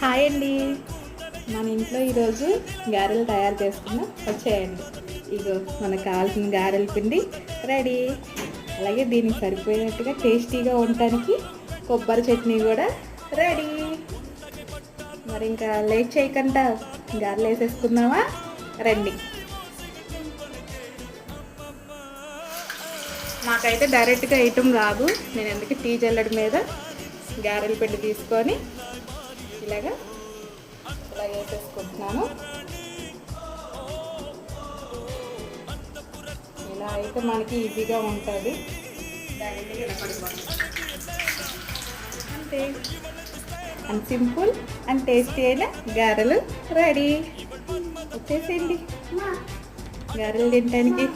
Hi అండి. మన ఇంట్లో ఈరోజు గారెలు తయారు చేసుకున్నాం, వచ్చేయండి. ఇగో మనకు కావాల్సిన గారెల పిండి రెడీ. అలాగే దీనికి సరిపోయినట్టుగా టేస్టీగా ఉండటానికి కొబ్బరి చట్నీ కూడా రెడీ. మరి ఇంకా లేట్ చేయకుండా గారెలు వేసేసుకుందామా? రండి. నాకైతే డైరెక్ట్గా వేయటం రాదు. నేను ఎందుకు టీ జల్లెడ మీద గారెల పిండి తీసుకొని ఇలా వేసేసుకుంటున్నాను. ఇలా అయితే మనకి ఈజీగా ఉంటుంది. అంతే, అండ్ సింపుల్ అండ్ టేస్టీ అయిన గారెలు రెడీ. వచ్చేసేయండి గారెలు తినడానికి.